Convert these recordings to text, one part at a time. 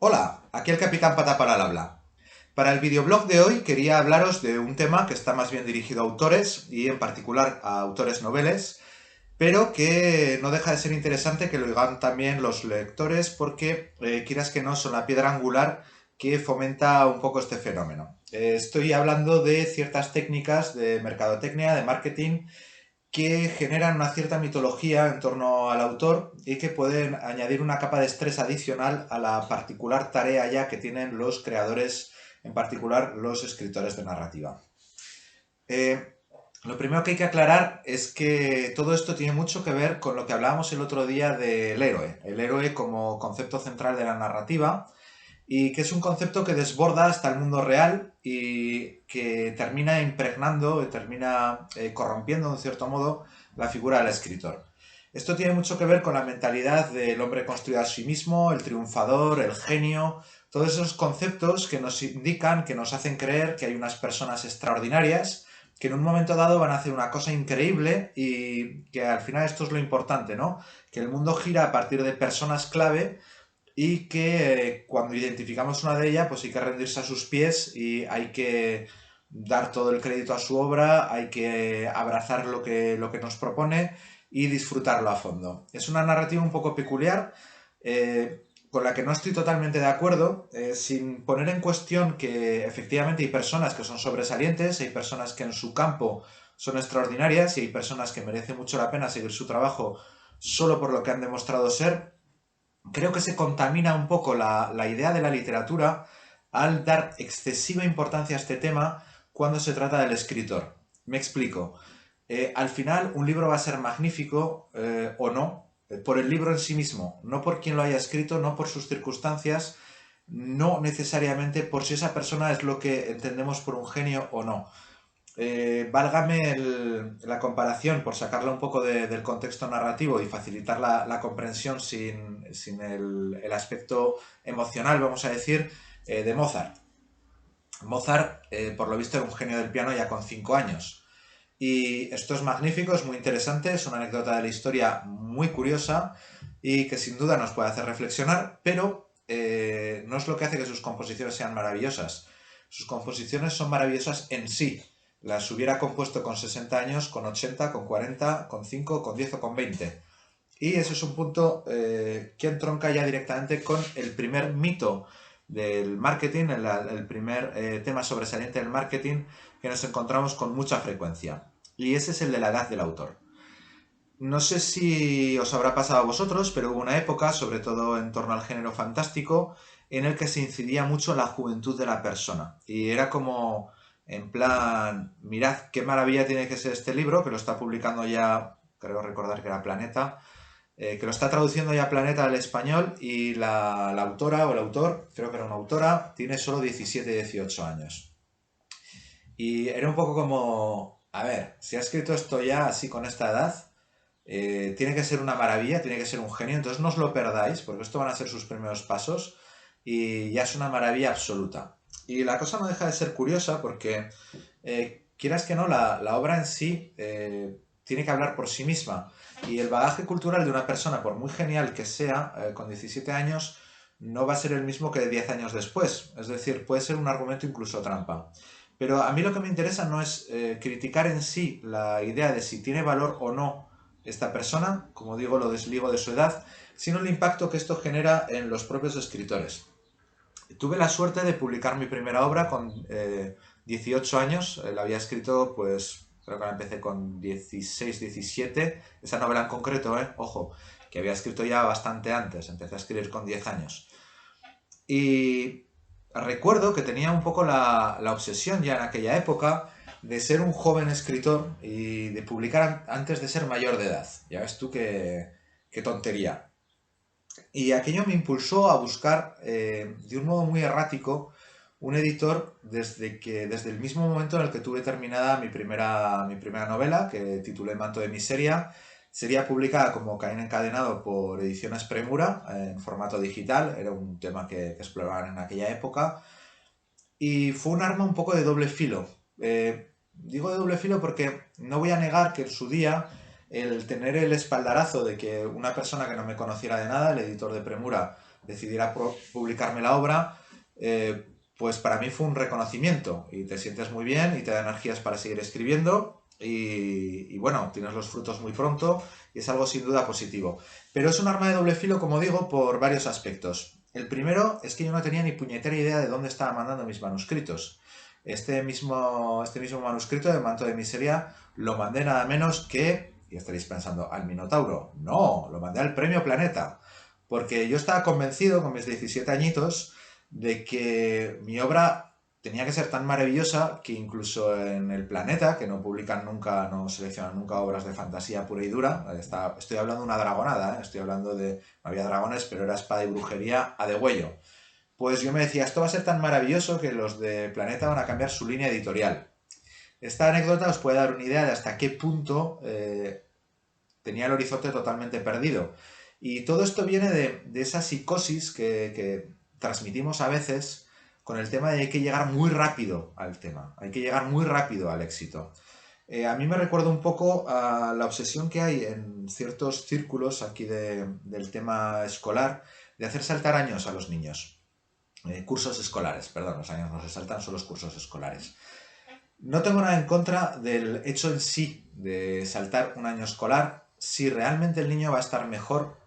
Hola, aquí el Capitán Patapal al habla. Para el videoblog de hoy quería hablaros de un tema que está más bien dirigido a autores y en particular a autores noveles, pero que no deja de ser interesante que lo oigan también los lectores porque, quieras que no, son la piedra angular que fomenta un poco este fenómeno. Estoy hablando de ciertas técnicas de mercadotecnia, de marketing, que generan una cierta mitología en torno al autor y que pueden añadir una capa de estrés adicional a la particular tarea ya que tienen los creadores, en particular los escritores de narrativa. Eh, lo primero que hay que aclarar es que todo esto tiene mucho que ver con lo que hablábamos el otro día del héroe, el héroe como concepto central de la narrativa, y que es un concepto que desborda hasta el mundo real y que termina impregnando, termina corrompiendo en cierto modo la figura del escritor. Esto tiene mucho que ver con la mentalidad del hombre construido a sí mismo, el triunfador, el genio, todos esos conceptos que nos indican, que nos hacen creer que hay unas personas extraordinarias que en un momento dado van a hacer una cosa increíble y que al final esto es lo importante, ¿no? Que el mundo gira a partir de personas clave y que cuando identificamos una de ellas, pues hay que rendirse a sus pies y hay que dar todo el crédito a su obra, hay que abrazar lo que nos propone y disfrutarlo a fondo. Es una narrativa un poco peculiar, con la que no estoy totalmente de acuerdo, sin poner en cuestión que efectivamente hay personas que son sobresalientes, hay personas que en su campo son extraordinarias y hay personas que merecen mucho la pena seguir su trabajo solo por lo que han demostrado ser. Creo que se contamina un poco la idea de la literatura al dar excesiva importancia a este tema cuando se trata del escritor. Me explico. Al final, un libro va a ser magnífico o no, por el libro en sí mismo, no por quien lo haya escrito, no por sus circunstancias, no necesariamente por si esa persona es lo que entendemos por un genio o no. Válgame la comparación por sacarla un poco del contexto narrativo y facilitar la comprensión sin el aspecto emocional, vamos a decir, de Mozart. Mozart, por lo visto, era un genio del piano ya con 5 años. Y esto es magnífico, es muy interesante, es una anécdota de la historia muy curiosa y que sin duda nos puede hacer reflexionar, pero no es lo que hace que sus composiciones sean maravillosas. Sus composiciones son maravillosas en sí. Las hubiera compuesto con 60 años, con 80, con 40, con 5, con 10 o con 20. Y ese es un punto que entronca ya directamente con el primer mito del marketing, el primer tema sobresaliente del marketing que nos encontramos con mucha frecuencia. Y ese es el de la edad del autor. No sé si os habrá pasado a vosotros, pero hubo una época, sobre todo en torno al género fantástico, en el que se incidía mucho la juventud de la persona. Y era como, en plan, mirad qué maravilla tiene que ser este libro, que lo está publicando ya, creo recordar que era Planeta, que lo está traduciendo ya Planeta al español y la autora o el autor, creo que era una autora, tiene solo 17, 18 años. Y era un poco como, a ver, si ha escrito esto ya así con esta edad, tiene que ser una maravilla, tiene que ser un genio, entonces no os lo perdáis, porque esto van a ser sus primeros pasos y ya es una maravilla absoluta. Y la cosa no deja de ser curiosa porque, quieras que no, la obra en sí tiene que hablar por sí misma. Y el bagaje cultural de una persona, por muy genial que sea, con 17 años, no va a ser el mismo que de 10 años después. Es decir, puede ser un argumento incluso trampa. Pero a mí lo que me interesa no es criticar en sí la idea de si tiene valor o no esta persona, como digo, lo desligo de su edad, sino el impacto que esto genera en los propios escritores. Tuve la suerte de publicar mi primera obra con 18 años, la había escrito, pues, creo que la empecé con 16, 17, esa novela en concreto, ojo, que había escrito ya bastante antes, empecé a escribir con 10 años. Y recuerdo que tenía un poco la obsesión ya en aquella época de ser un joven escritor y de publicar antes de ser mayor de edad. Ya ves tú qué tontería. Y aquello me impulsó a buscar, de un modo muy errático, un editor desde el mismo momento en el que tuve terminada mi primera novela, que titulé Manto de Miseria, sería publicada como Caín encadenado por Ediciones Premura, en formato digital, era un tema que exploraban en aquella época, y fue un arma un poco de doble filo. Digo de doble filo porque no voy a negar que en su día el tener el espaldarazo de que una persona que no me conociera de nada, el editor de Premura, decidiera publicarme la obra, pues para mí fue un reconocimiento y te sientes muy bien y te da energías para seguir escribiendo y bueno, tienes los frutos muy pronto y es algo sin duda positivo. Pero es un arma de doble filo, como digo, por varios aspectos. El primero es que yo no tenía ni puñetera idea de dónde estaba mandando mis manuscritos. Este mismo manuscrito de Manto de Miseria lo mandé nada menos que, y estaréis pensando, al Minotauro. No, lo mandé al Premio Planeta. Porque yo estaba convencido con mis 17 añitos de que mi obra tenía que ser tan maravillosa que incluso en el Planeta, que no publican nunca, no seleccionan nunca obras de fantasía pura y dura, estoy hablando de una dragonada, estoy hablando de, no había dragones, pero era espada y brujería a degüello. Pues yo me decía, esto va a ser tan maravilloso que los de Planeta van a cambiar su línea editorial. Esta anécdota os puede dar una idea de hasta qué punto tenía el horizonte totalmente perdido. Y todo esto viene de esa psicosis que transmitimos a veces con el tema de hay que llegar muy rápido al tema, hay que llegar muy rápido al éxito. A mí me recuerda un poco a la obsesión que hay en ciertos círculos aquí del tema escolar de hacer saltar años a los niños. Cursos escolares, perdón, los años no se saltan, son los cursos escolares. No tengo nada en contra del hecho en sí de saltar un año escolar si realmente el niño va a estar mejor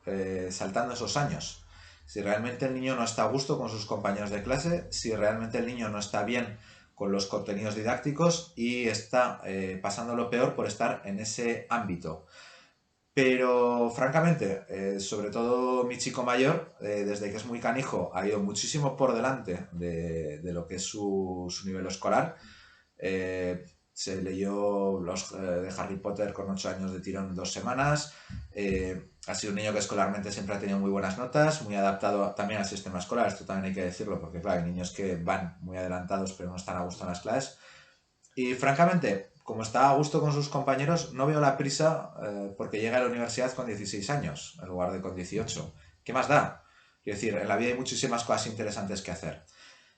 saltando esos años. Si realmente el niño no está a gusto con sus compañeros de clase, si realmente el niño no está bien con los contenidos didácticos y está pasando lo peor por estar en ese ámbito. Pero francamente, sobre todo mi chico mayor, desde que es muy canijo, ha ido muchísimo por delante de lo que es su nivel escolar. Se leyó los de Harry Potter con 8 años de tirón en 2 semanas. Ha sido un niño que escolarmente siempre ha tenido muy buenas notas, muy adaptado también al sistema escolar, esto también hay que decirlo, porque claro, hay niños que van muy adelantados pero no están a gusto en las clases. Y francamente, como está a gusto con sus compañeros, no veo la prisa porque llega a la universidad con 16 años en lugar de con 18. ¿Qué más da? Quiero decir, en la vida hay muchísimas cosas interesantes que hacer.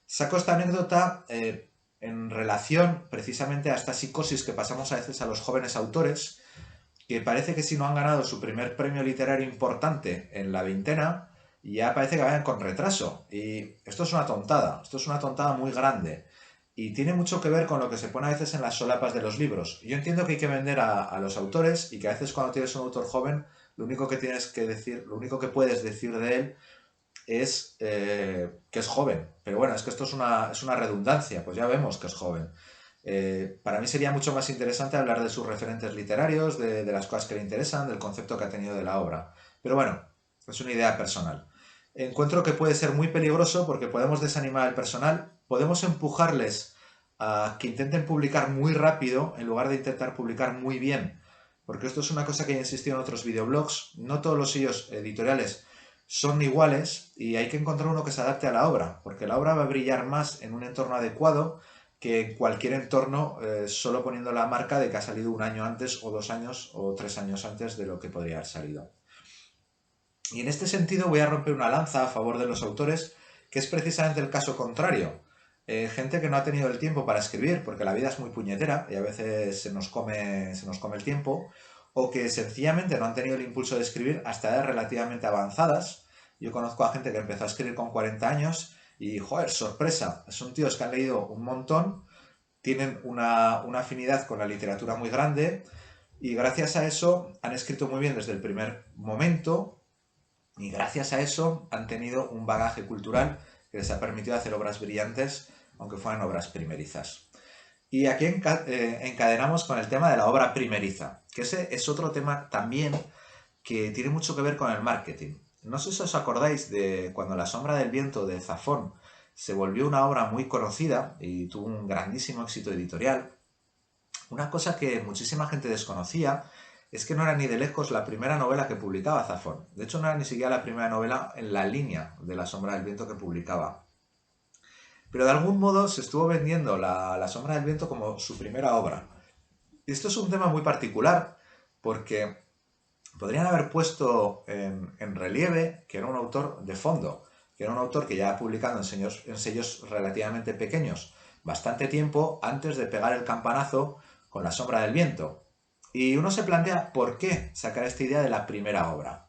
Saco esta anécdota en relación precisamente a esta psicosis que pasamos a veces a los jóvenes autores, que parece que si no han ganado su primer premio literario importante en la veintena, ya parece que vayan con retraso. Y esto es una tontada muy grande. Y tiene mucho que ver con lo que se pone a veces en las solapas de los libros. Yo entiendo que hay que vender a los autores y que a veces cuando tienes un autor joven, lo único que tienes que decir, lo único que puedes decir de él es que es joven. Pero bueno, es que esto es una redundancia, pues ya vemos que es joven. Para mí sería mucho más interesante hablar de sus referentes literarios, de las cosas que le interesan, del concepto que ha tenido de la obra. Pero bueno, es una idea personal. Encuentro que puede ser muy peligroso porque podemos desanimar al personal, podemos empujarles a que intenten publicar muy rápido en lugar de intentar publicar muy bien. Porque esto es una cosa que he insistido en otros videoblogs. No todos los sellos editoriales son iguales y hay que encontrar uno que se adapte a la obra, porque la obra va a brillar más en un entorno adecuado que en cualquier entorno solo poniendo la marca de que ha salido un año antes o 2 años o 3 años antes de lo que podría haber salido. Y en este sentido voy a romper una lanza a favor de los autores, que es precisamente el caso contrario. Gente que no ha tenido el tiempo para escribir, porque la vida es muy puñetera y a veces se nos come el tiempo, o que sencillamente no han tenido el impulso de escribir hasta edades relativamente avanzadas. Yo conozco a gente que empezó a escribir con 40 años y, joder, sorpresa, son tíos que han leído un montón, tienen una afinidad con la literatura muy grande y gracias a eso han escrito muy bien desde el primer momento y gracias a eso han tenido un bagaje cultural que les ha permitido hacer obras brillantes, aunque fueran obras primerizas. Y aquí encadenamos con el tema de la obra primeriza, que ese es otro tema también que tiene mucho que ver con el marketing. No sé si os acordáis de cuando La sombra del viento de Zafón se volvió una obra muy conocida y tuvo un grandísimo éxito editorial. Una cosa que muchísima gente desconocía es que no era ni de lejos la primera novela que publicaba Zafón. De hecho, no era ni siquiera la primera novela en la línea de La sombra del viento que publicaba. Pero de algún modo se estuvo vendiendo La sombra del viento como su primera obra. Y esto es un tema muy particular porque podrían haber puesto en relieve que era un autor de fondo, que era un autor que ya ha publicado en sellos relativamente pequeños bastante tiempo antes de pegar el campanazo con La sombra del viento. Y uno se plantea por qué sacar esta idea de la primera obra.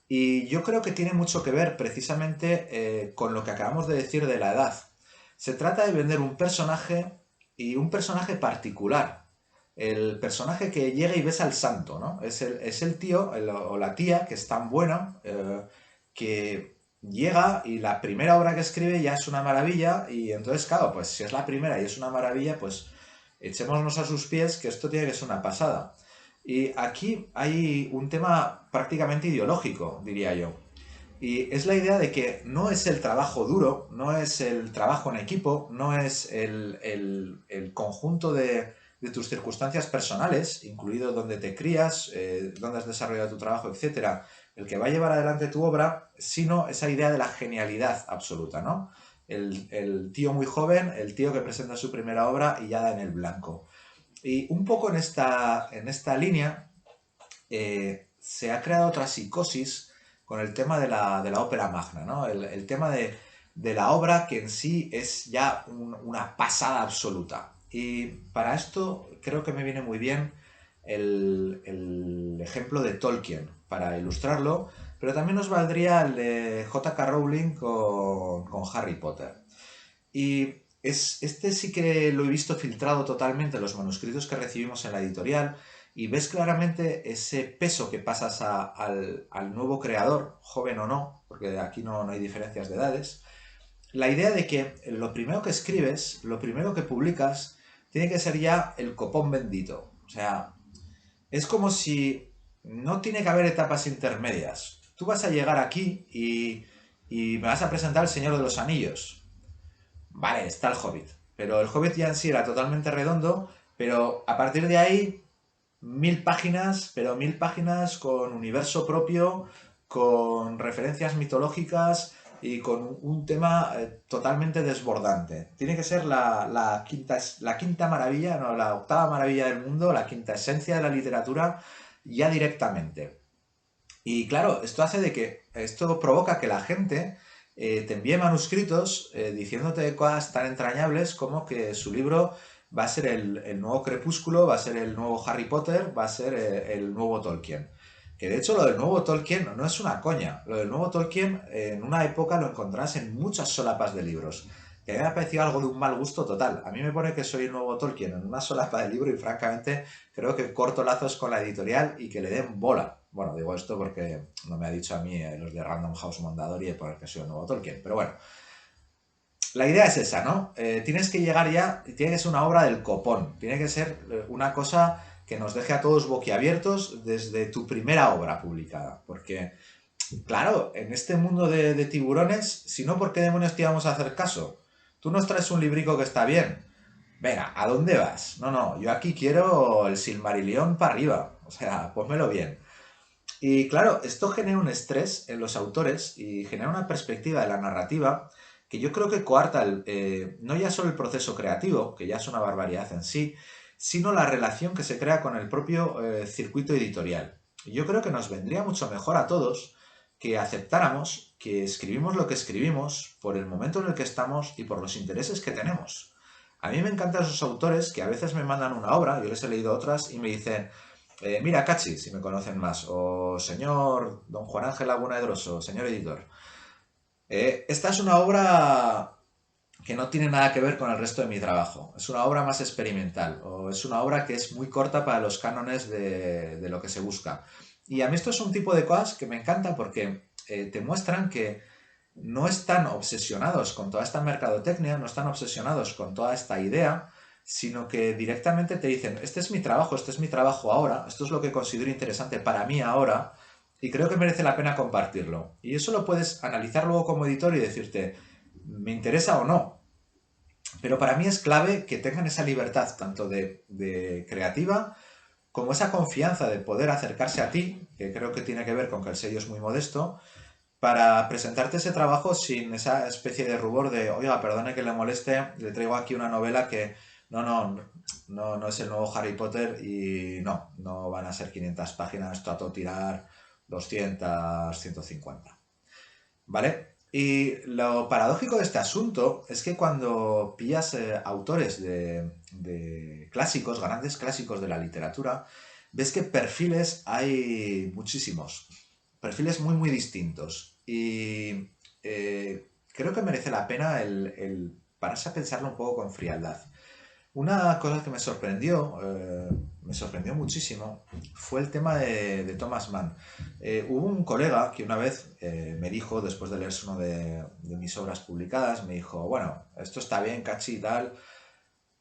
Y yo creo que tiene mucho que ver precisamente con lo que acabamos de decir de la edad. Se trata de vender un personaje y un personaje particular. El personaje que llega y ves al santo, ¿no? Es el tío o la tía que es tan buena que llega y la primera obra que escribe ya es una maravilla y entonces, claro, pues si es la primera y es una maravilla, pues echémonos a sus pies que esto tiene que ser una pasada. Y aquí hay un tema prácticamente ideológico, diría yo. Y es la idea de que no es el trabajo duro, no es el trabajo en equipo, no es el conjunto de tus circunstancias personales, incluido donde te crías, dónde has desarrollado tu trabajo, etcétera, el que va a llevar adelante tu obra, sino esa idea de la genialidad absoluta, ¿no? El tío muy joven, el tío que presenta su primera obra y ya da en el blanco. Y un poco en esta línea se ha creado otra psicosis con el tema de la ópera magna, ¿no? El tema de la obra que en sí es ya una pasada absoluta. Y para esto creo que me viene muy bien el ejemplo de Tolkien para ilustrarlo, pero también nos valdría el de J.K. Rowling con Harry Potter. Y este sí que lo he visto filtrado totalmente en los manuscritos que recibimos en la editorial y ves claramente ese peso que pasas al nuevo creador, joven o no, porque aquí no hay diferencias de edades. La idea de que lo primero que escribes, lo primero que publicas, tiene que ser ya el copón bendito. O sea, es como si no tiene que haber etapas intermedias. Tú vas a llegar aquí y me vas a presentar El Señor de los Anillos. Vale, está el Hobbit. Pero el Hobbit ya en sí era totalmente redondo, pero a partir de ahí, 1000 páginas, pero 1000 páginas con universo propio, con referencias mitológicas y con un tema totalmente desbordante. Tiene que ser la quinta maravilla, no, la octava maravilla del mundo, la quinta esencia de la literatura, ya directamente. Y claro, esto hace de que esto provoca que la gente te envíe manuscritos diciéndote cosas tan entrañables como que su libro va a ser el nuevo Crepúsculo, va a ser el nuevo Harry Potter, va a ser el nuevo Tolkien. Que de hecho lo del nuevo Tolkien no es una coña. Lo del nuevo Tolkien en una época lo encontrás en muchas solapas de libros. Que a mí me ha parecido algo de un mal gusto total. A mí me pone que soy el nuevo Tolkien en una solapa de libro y francamente creo que corto lazos con la editorial y que le den bola. Bueno, digo esto porque no me ha dicho a mí los de Random House Mondadori por que soy el nuevo Tolkien. Pero bueno, la idea es esa, ¿no? Tienes que llegar ya, tiene que ser una obra del copón, tiene que ser una cosa que nos deje a todos boquiabiertos desde tu primera obra publicada. Porque, claro, en este mundo de tiburones, si no, ¿por qué demonios te íbamos a hacer caso? Tú nos traes un librico que está bien. Venga, ¿a dónde vas? No, no, yo aquí quiero el Silmarillion para arriba. O sea, pónmelo bien. Y claro, esto genera un estrés en los autores y genera una perspectiva de la narrativa que yo creo que coarta no ya solo el proceso creativo, que ya es una barbaridad en sí, sino la relación que se crea con el propio circuito editorial. Y yo creo que nos vendría mucho mejor a todos que aceptáramos que escribimos lo que escribimos por el momento en el que estamos y por los intereses que tenemos. A mí me encantan esos autores que a veces me mandan una obra, yo les he leído otras, y me dicen, mira, Cachi, si me conocen más, o señor don Juan Ángel Laguna Edroso, señor editor, esta es una obra que no tiene nada que ver con el resto de mi trabajo. Es una obra más experimental, o es una obra que es muy corta para los cánones de lo que se busca. Y a mí esto es un tipo de cosas que me encanta porque te muestran que no están obsesionados con toda esta mercadotecnia, no están obsesionados con toda esta idea, sino que directamente te dicen, este es mi trabajo ahora, esto es lo que considero interesante para mí ahora, y creo que merece la pena compartirlo. Y eso lo puedes analizar luego como editor y decirte, me interesa o no. Pero para mí es clave que tengan esa libertad, tanto de creativa, como esa confianza de poder acercarse a ti, que creo que tiene que ver con que el sello es muy modesto, para presentarte ese trabajo sin esa especie de rubor de, oiga, perdone que le moleste, le traigo aquí una novela que no es el nuevo Harry Potter y no van a ser 500 páginas, esto a todo tirar 200, 150. ¿Vale? Y lo paradójico de este asunto es que cuando pillas autores de clásicos, grandes clásicos de la literatura, ves que perfiles hay muchísimos. perfiles muy, muy distintos. Y creo que merece la pena el pararse a pensarlo un poco con frialdad. Una cosa que me sorprendió muchísimo, fue el tema de Thomas Mann. Hubo un colega que una vez me dijo, después de leerse una de mis obras publicadas, me dijo, bueno, esto está bien, cachi y tal,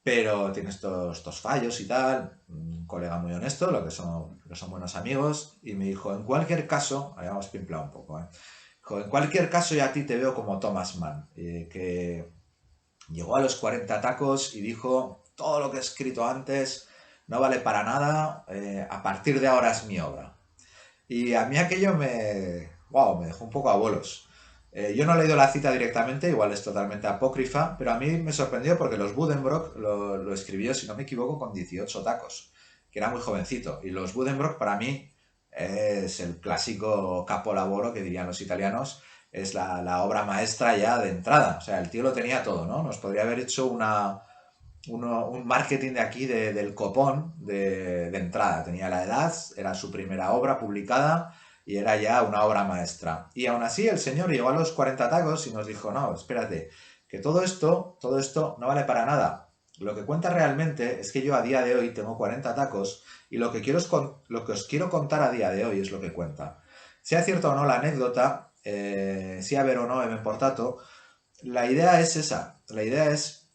pero tiene estos fallos y tal. Un colega muy honesto, lo que son buenos amigos, y me dijo, en cualquier caso, ahí vamos pimplado un poco, dijo, en cualquier caso yo a ti te veo como Thomas Mann, que llegó a los 40 tacos y dijo, todo lo que he escrito antes no vale para nada, a partir de ahora es mi obra. Y a mí aquello wow, me dejó un poco a bolos. Yo no he leído la cita directamente, igual es totalmente apócrifa, pero a mí me sorprendió porque los Buddenbrook lo escribió, si no me equivoco, con 18 tacos, que era muy jovencito. Y los Buddenbrook para mí es el clásico capolavoro que dirían los italianos, es la obra maestra ya de entrada. O sea, el tío lo tenía todo, ¿no? Nos podría haber hecho un marketing de aquí del copón de entrada. Tenía la edad, era su primera obra publicada y era ya una obra maestra. Y aún así el señor llegó a los 40 tacos y nos dijo, no, espérate, que todo esto no vale para nada. Lo que cuenta realmente es que yo a día de hoy tengo 40 tacos y lo que lo que os quiero contar a día de hoy es lo que cuenta. Sea cierto o no la anécdota, sea ver o no em portato, la idea es esa. La idea es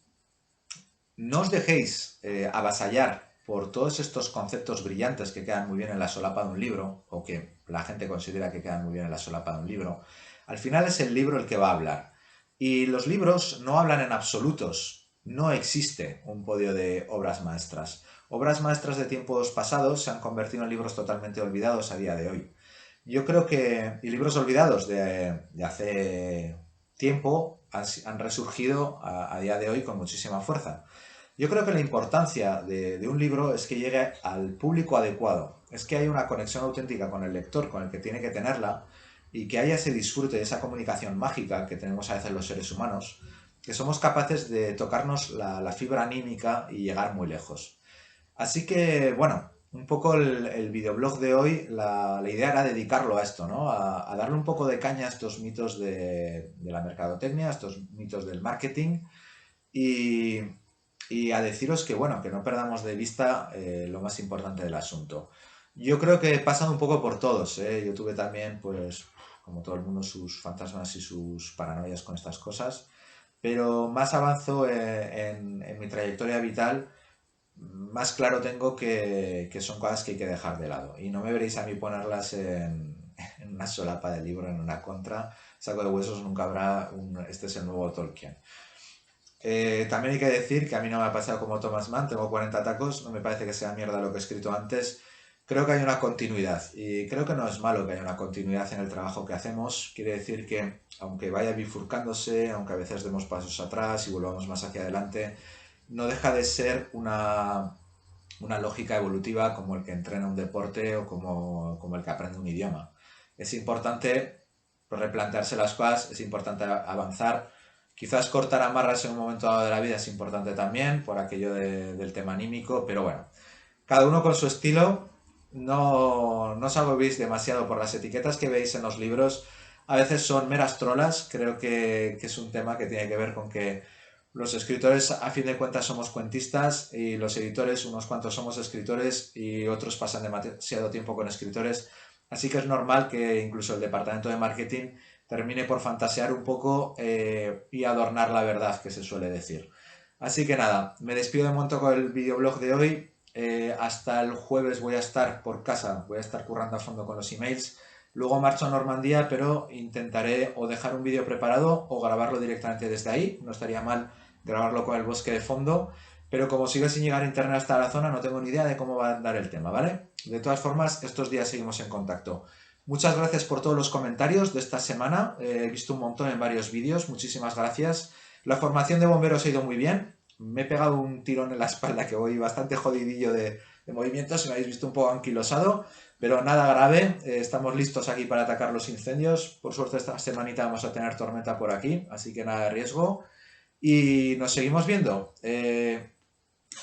no os dejéis avasallar por todos estos conceptos brillantes que quedan muy bien en la solapa de un libro, o que la gente considera que quedan muy bien en la solapa de un libro. Al final es el libro el que va a hablar. Y los libros no hablan en absolutos. No existe un podio de obras maestras. Obras maestras de tiempos pasados se han convertido en libros totalmente olvidados a día de hoy. Yo creo que, y libros olvidados de hace tiempo han resurgido a día de hoy con muchísima fuerza. Yo creo que la importancia de un libro es que llegue al público adecuado, es que haya una conexión auténtica con el lector, con el que tiene que tenerla, y que haya ese disfrute, esa comunicación mágica que tenemos a veces los seres humanos, que somos capaces de tocarnos la fibra anímica y llegar muy lejos. Así que, bueno, un poco el videoblog de hoy, la idea era dedicarlo a esto, ¿no? A darle un poco de caña a estos mitos de la mercadotecnia, a estos mitos del marketing y, y a deciros que, bueno, que no perdamos de vista lo más importante del asunto. Yo creo que pasan un poco por todos, ¿eh? Yo tuve también, pues, como todo el mundo, sus fantasmas y sus paranoias con estas cosas, pero más avanzo en mi trayectoria vital, más claro tengo que son cosas que hay que dejar de lado. Y no me veréis a mí ponerlas en una solapa de libro, en una contra. Saco de huesos nunca habrá este es el nuevo Tolkien. También hay que decir que a mí no me ha pasado como Thomas Mann, tengo 40 tacos, no me parece que sea mierda lo que he escrito antes. Creo que hay una continuidad y creo que no es malo que haya una continuidad en el trabajo que hacemos. Quiere decir que aunque vaya bifurcándose, aunque a veces demos pasos atrás y volvamos más hacia adelante, no deja de ser una lógica evolutiva como el que entrena un deporte o como el que aprende un idioma. Es importante replantearse las cosas, es importante avanzar. Quizás cortar amarras en un momento dado de la vida es importante también, por aquello del tema anímico, pero bueno, cada uno con su estilo. No os agobiéis demasiado por las etiquetas que veis en los libros. A veces son meras trolas. Creo que es un tema que tiene que ver con que los escritores, a fin de cuentas, somos cuentistas y los editores, unos cuantos somos escritores y otros pasan demasiado tiempo con escritores. Así que es normal que incluso el departamento de marketing termine por fantasear un poco y adornar la verdad, que se suele decir. Así que nada, me despido de momento con el videoblog de hoy. Hasta el jueves voy a estar por casa, voy a estar currando a fondo con los emails. Luego marcho a Normandía, pero intentaré o dejar un vídeo preparado o grabarlo directamente desde ahí. No estaría mal grabarlo con el bosque de fondo, pero como sigo sin llegar a internet hasta la zona, no tengo ni idea de cómo va a andar el tema, ¿vale? De todas formas, estos días seguimos en contacto. Muchas gracias por todos los comentarios de esta semana. He visto un montón en varios vídeos. Muchísimas gracias. La formación de bomberos ha ido muy bien. Me he pegado un tirón en la espalda que voy bastante jodidillo de movimientos. Si me habéis visto un poco anquilosado, pero nada grave. Estamos listos aquí para atacar los incendios. Por suerte esta semanita vamos a tener tormenta por aquí, así que nada de riesgo. Y nos seguimos viendo.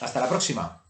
Hasta la próxima.